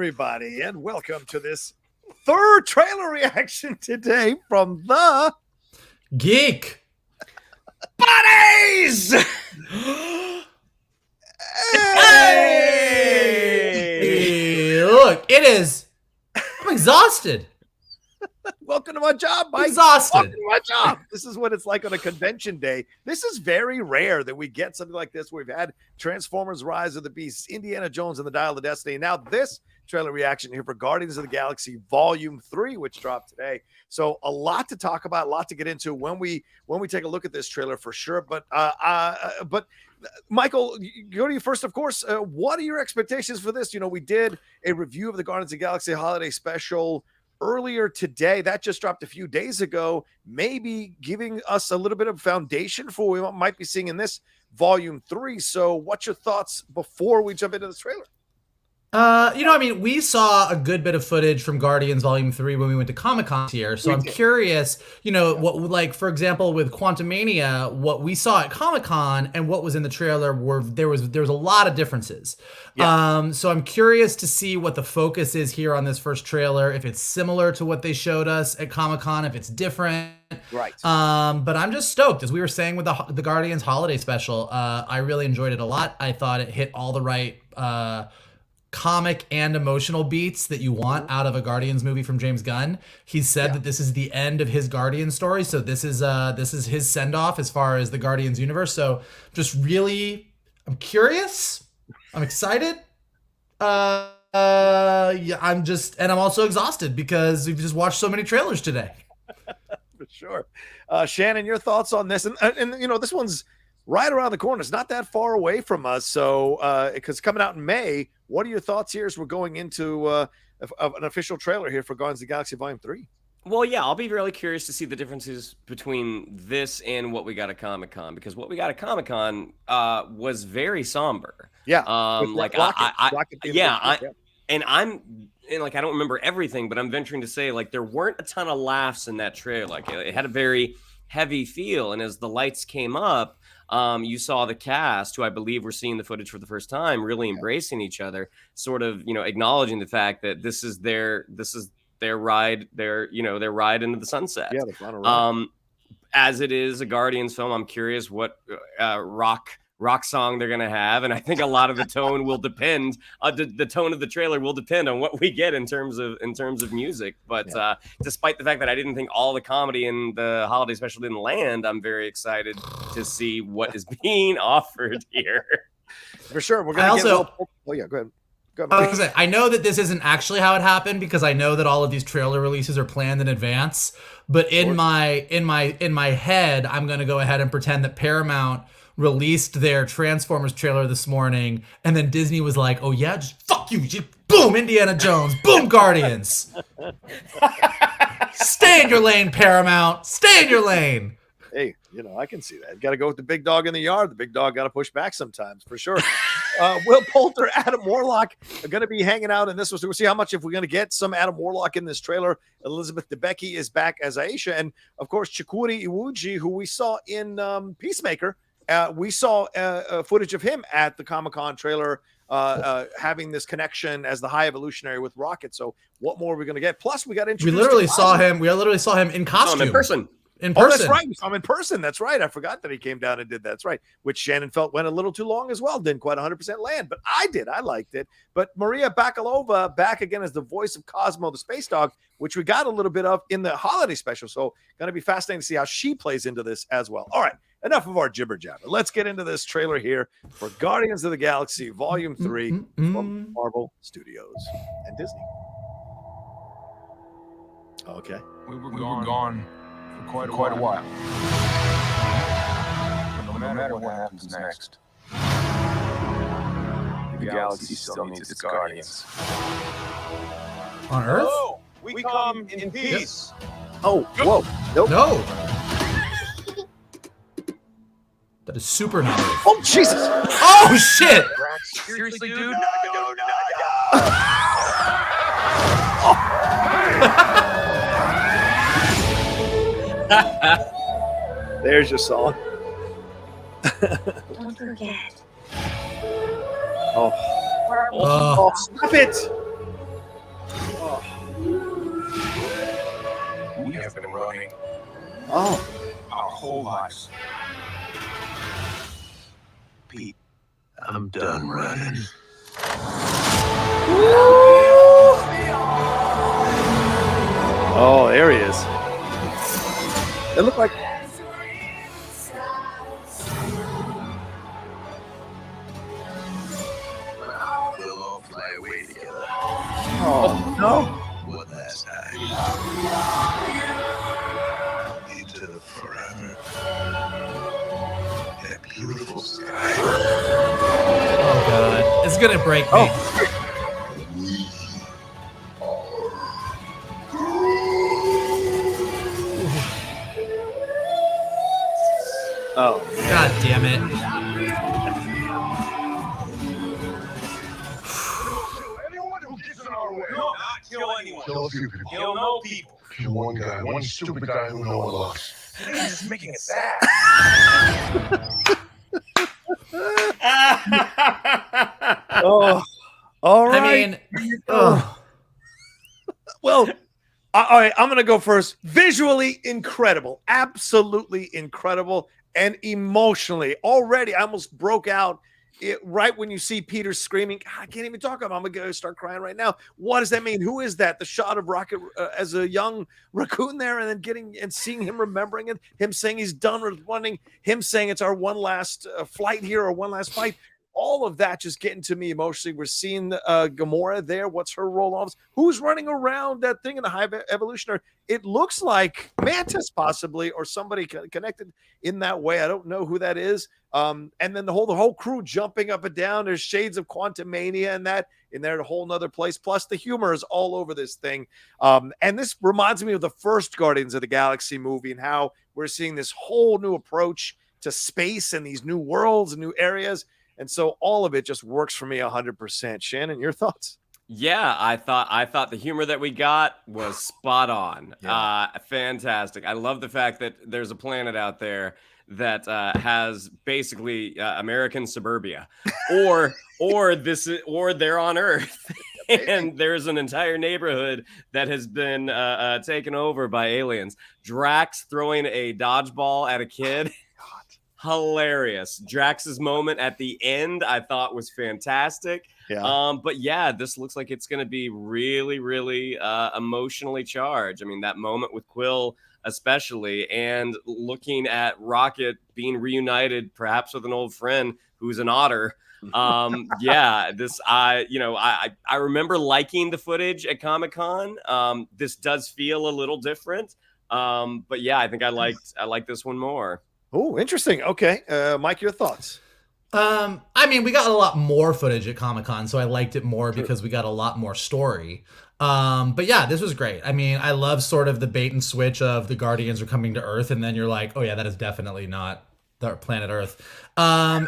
everybody, and welcome to this third trailer reaction today from the Geek Buddies! Hey! Look, it is. I'm exhausted. Welcome to my job, Mike. Exhausted. Welcome to my job. This is what it's like on a convention day. This is very rare that we get something like this. We've had Transformers: Rise of the Beasts, Indiana Jones and the Dial of Destiny. Now this trailer reaction here for Guardians of the Galaxy Volume 3, which dropped today. So a lot to talk about, a lot to get into when we take a look at this trailer for sure. But Michael, go to you first, of course. What are your expectations for this? You know, we did a review of the Guardians of the Galaxy Holiday Special earlier today. That just dropped a few days ago, maybe giving us a little bit of foundation for what we might be seeing in this Volume 3. So what's your thoughts before we jump into this trailer? We saw a good bit of footage from Guardians Volume 3 when we went to Comic-Con here. So I'm curious, what, like, for example, with Quantumania, what we saw at Comic-Con and what was in the trailer there was a lot of differences. Yeah. So I'm curious to see what the focus is here on this first trailer, if it's similar to what they showed us at Comic-Con, if it's different. Right. But I'm just stoked. As we were saying with the Guardians Holiday Special, I really enjoyed it a lot. I thought it hit all the right comic and emotional beats that you want out of a Guardians movie from James Gunn. He said that this is the end of his Guardians story, so this is his send-off as far as the Guardians universe. So just really, I'm curious, I'm excited. I'm also exhausted because we've just watched so many trailers today. For sure. Shannon, your thoughts on this? And this one's right around the corner. It's not that far away from us. So, because coming out in May, what are your thoughts here as we're going into an official trailer here for Guardians of the Galaxy Volume 3? Well, yeah, I'll be really curious to see the differences between this and what we got at Comic-Con, because what we got at Comic-Con was very somber. Yeah. I don't remember everything, but I'm venturing to say, like, there weren't a ton of laughs in that trailer. Like, it had a very heavy feel, and as the lights came up, you saw the cast, who I believe were seeing the footage for the first time, really embracing each other, sort of, acknowledging the fact that this is their ride, their ride into the sunset. Yeah, the final ride. As it is a Guardians film, I'm curious what rock song they're gonna have, and I think a lot of the tone will depend. The tone of the trailer will depend on what we get in terms of music. But despite the fact that I didn't think all the comedy in the holiday special didn't land, I'm very excited to see what is being offered here. For sure, we're gonna go ahead. I know that this isn't actually how it happened, because I know that all of these trailer releases are planned in advance. But in my head, I'm gonna go ahead and pretend that Paramount released their Transformers trailer this morning, and then Disney was like, "Oh yeah, just fuck you, just boom, Indiana Jones, boom, Guardians." Stay in your lane, Paramount. Stay in your lane. Hey, I can see that. Got to go with the big dog in the yard. The big dog got to push back sometimes, for sure. Will Poulter, Adam Warlock are going to be hanging out in this one. So we'll see how much, if we're going to get some Adam Warlock in this trailer. Elizabeth Debicki is back as Aisha. And, of course, Chikuri Iwuji, who we saw in Peacemaker. We saw footage of him at the Comic-Con trailer having this connection as the High Evolutionary with Rocket. So what more are we going to get? Plus, we got introduced. We literally saw him in costume. In person. In person. Oh, that's right. We saw him in person. That's right. I forgot that he came down and did that. That's right. Which Shannon felt went a little too long as well. Didn't quite 100% land, but I did. I liked it. But Maria Bakalova back again as the voice of Cosmo the Space Dog, which we got a little bit of in the holiday special. So going to be fascinating to see how she plays into this as well. All right. Enough of our jibber jabber. Let's get into this trailer here for Guardians of the Galaxy Volume 3 from Marvel Studios and Disney. Okay. We were gone for quite a while. No matter what happens next, the galaxy still needs its guardians. On Earth? Oh, we come in peace. Oh, whoa. Nope. No. That is super not Earth. Oh, Jesus. Oh, shit. Seriously, dude? There's your song. Don't forget. Oh, stop it. have been running Oh, our whole lives. Pete, I'm done running. oh, there he is. It looked like. We'll all fly away together. Oh no! One last time. Into the forever. That beautiful sky. Oh god, it's gonna break me. Oh, God damn it. Anyone who gets in our way. No, not kill anyone. Kill a few people. Kill no people. Kill one guy, one stupid guy who no one loves. This is making it sad. oh, all right. I mean, oh. Well, all right, I'm going to go first. Visually incredible, absolutely incredible, and emotionally already I almost broke out right when you see Peter screaming. I can't even talk about it. I'm going to start crying right now. What does that mean? Who is that? The shot of Rocket as a young raccoon there, and then getting and seeing him remembering it, him saying he's done with running, him saying it's our one last flight here or one last fight. All of that just getting to me emotionally. We're seeing Gamora there. What's her role? Who's running around that thing in the High Evolutionary? It looks like Mantis possibly, or somebody connected in that way. I don't know who that is. And then the whole crew jumping up and down. There's shades of Quantum Mania and that in there, a whole nother place. Plus the humor is all over this thing. And this reminds me of the first Guardians of the Galaxy movie and how we're seeing this whole new approach to space and these new worlds and new areas. And so all of it just works for me 100%. Shannon, your thoughts? Yeah, I thought the humor that we got was spot on. Yeah. Fantastic. I love the fact that there's a planet out there that has basically American suburbia, or they're on Earth, and there's an entire neighborhood that has been taken over by aliens. Drax throwing a dodgeball at a kid. Hilarious. Drax's moment at the end I thought was fantastic. Yeah. But yeah, this looks like it's going to be really, really emotionally charged. I mean, that moment with Quill especially, and looking at Rocket being reunited perhaps with an old friend who's an otter. Yeah, this I remember liking the footage at Comic-Con. This does feel a little different. But yeah, I think I like this one more. Oh, interesting. Okay. Mike, your thoughts? I mean, we got a lot more footage at Comic-Con, so I liked it more because we got a lot more story. But yeah, this was great. I mean, I love sort of the bait and switch of the Guardians are coming to Earth, and then you're like, oh yeah, that is definitely not the planet Earth.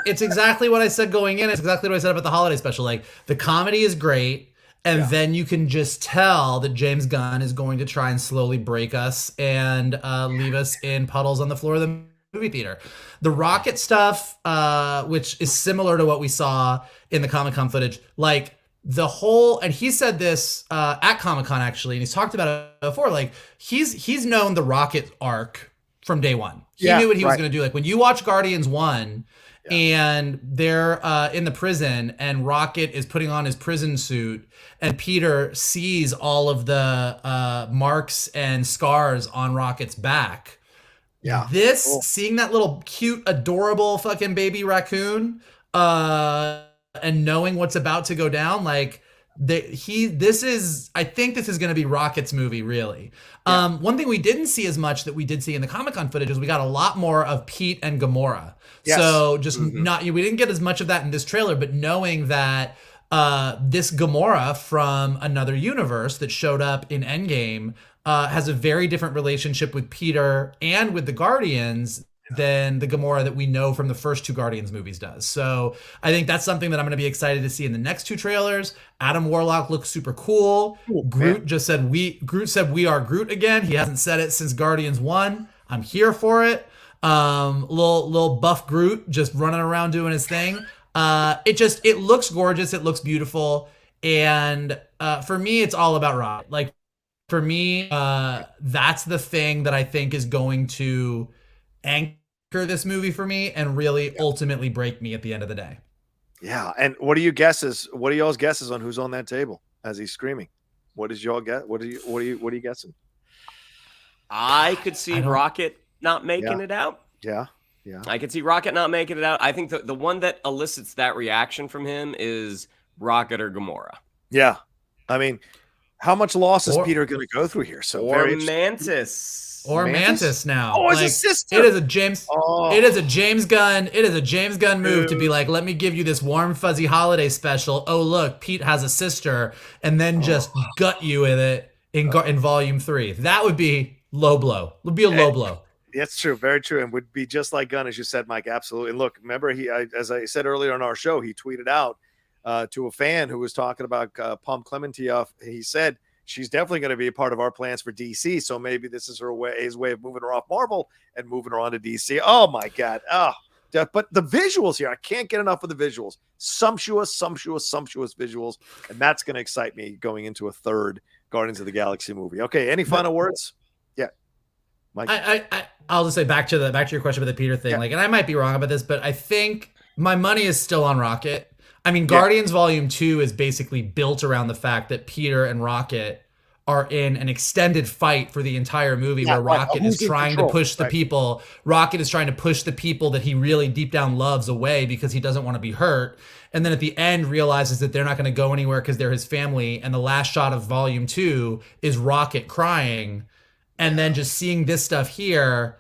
It's exactly what I said going in. It's exactly what I said about the holiday special. Like, the comedy is great, and then you can just tell that James Gunn is going to try and slowly break us and leave us in puddles on the floor of the movie theater. The Rocket stuff, which is similar to what we saw in the Comic-Con footage, like the whole, and he said this at Comic-Con actually, and he's talked about it before, like he's known the Rocket arc from day one. He knew what he was going to do. Like when you watch Guardians 1 and they're in the prison and Rocket is putting on his prison suit and Peter sees all of the marks and scars on Rocket's back. Yeah. Seeing that little cute, adorable fucking baby raccoon, and knowing what's about to go down, like I think this is going to be Rocket's movie, really. Yeah. One thing we didn't see as much that we did see in the Comic-Con footage is we got a lot more of Pete and Gamora. Yes. So just we didn't get as much of that in this trailer, but knowing that this Gamora from another universe that showed up in Endgame has a very different relationship with Peter and with the Guardians than the Gamora that we know from the first two Guardians movies does. So I think that's something that I'm going to be excited to see in the next two trailers. Adam Warlock looks super cool. Groot said we are Groot again. He hasn't said it since Guardians 1. I'm here for it. Little buff Groot just running around doing his thing. It looks gorgeous. It looks beautiful. And for me, it's all about Rocket. Like, for me, that's the thing that I think is going to anchor this movie for me and really ultimately break me at the end of the day. Yeah. And what are your guesses? What are y'all's guesses on who's on that table as he's screaming? What is y'all get? What are you guessing? I could see Rocket not making it out. Yeah. Yeah. I could see Rocket not making it out. I think the one that elicits that reaction from him is Rocket or Gamora. Yeah. I mean, how much loss is Peter going to go through here? So or Mantis. Or Mantis now. Oh, his sister. It is a James Gunn. It is a James Gunn move to be like, let me give you this warm fuzzy holiday special. Oh, look, Pete has a sister, and then just gut you with it in volume 3. That would be low blow. It would be a low blow. That's true. Very true. And would be just like Gunn, as you said, Mike. Absolutely. And look, remember, as I said earlier on our show, he tweeted out to a fan who was talking about Klementieff. He said, she's definitely going to be a part of our plans for DC. So maybe this is his way of moving her off Marvel and moving her on to DC. Oh, my God. Oh, but the visuals here, I can't get enough of the visuals. Sumptuous visuals. And that's going to excite me going into a third Guardians of the Galaxy movie. Okay. Any final words? Yeah. Mike. I'll just say back to your question about the Peter thing. And I might be wrong about this, but I think my money is still on Rocket. I mean, Guardians Volume 2 is basically built around the fact that Peter and Rocket are in an extended fight for the entire movie where Rocket is trying to push the people. Rocket is trying to push the people that he really deep down loves away because he doesn't want to be hurt. And then at the end realizes that they're not going to go anywhere because they're his family. And the last shot of Volume 2 is Rocket crying. And then just seeing this stuff here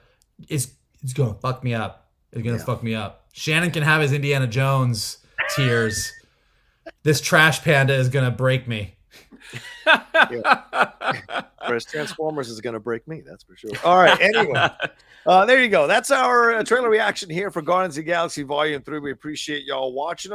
is going to fuck me up. It's going to fuck me up. Shannon can have his Indiana Jones tears. This trash panda is gonna break me. Whereas Transformers is gonna break me, that's for sure. All right, anyway, there you go. That's our trailer reaction here for Guardians of the Galaxy Volume 3. We appreciate y'all watching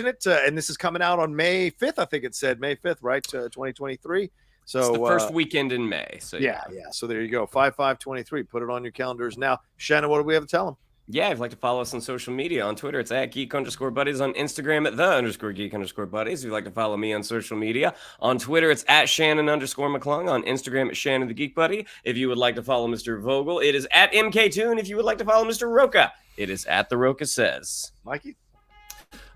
it, and this is coming out on May 5th. I think it said May 5th, right? 2023. So it's the first weekend in May. So yeah. So there you go. 5/5/23. Put it on your calendars now. Shannon, what do we have to tell them? Yeah, if you'd like to follow us on social media, on Twitter, it's at Geek_Buddies. On Instagram, at @the_Geek_Buddies. If you'd like to follow me on social media, on Twitter, it's at Shannon_McClung. On Instagram, it's Shannon the Geek Buddy. If you would like to follow Mr. Vogel, it is at MKToon. If you would like to follow Mr. Rocha, it is at The Rocha Says. Mikey?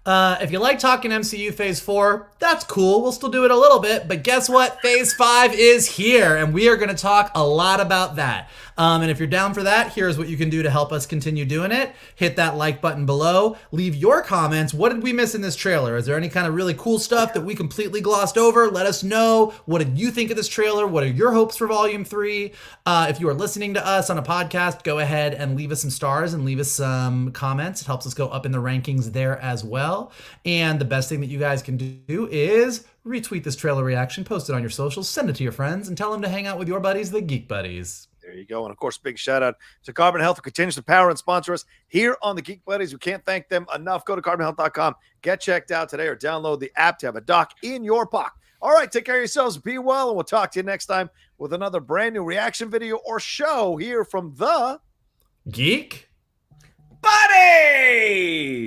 If you like talking MCU Phase 4, that's cool. We'll still do it a little bit, but guess what? Phase 5 is here, and we are going to talk a lot about that. And if you're down for that, here's what you can do to help us continue doing it. Hit that like button below. Leave your comments. What did we miss in this trailer? Is there any kind of really cool stuff that we completely glossed over? Let us know. What did you think of this trailer? What are your hopes for Volume 3? If you are listening to us on a podcast, go ahead and leave us some stars and leave us some comments. It helps us go up in the rankings there as well. And the best thing that you guys can do is retweet this trailer reaction, post it on your socials, send it to your friends, and tell them to hang out with your buddies, the Geek Buddies. There you go. And of course, big shout out to Carbon Health, who continues to power and sponsor us here on the Geek Buddies. We can't thank them enough. Go to carbonhealth.com, get checked out today, or download the app to have a doc in your pocket. All right, take care of yourselves. Be well, and we'll talk to you next time with another brand new reaction video or show here from the Geek Buddies.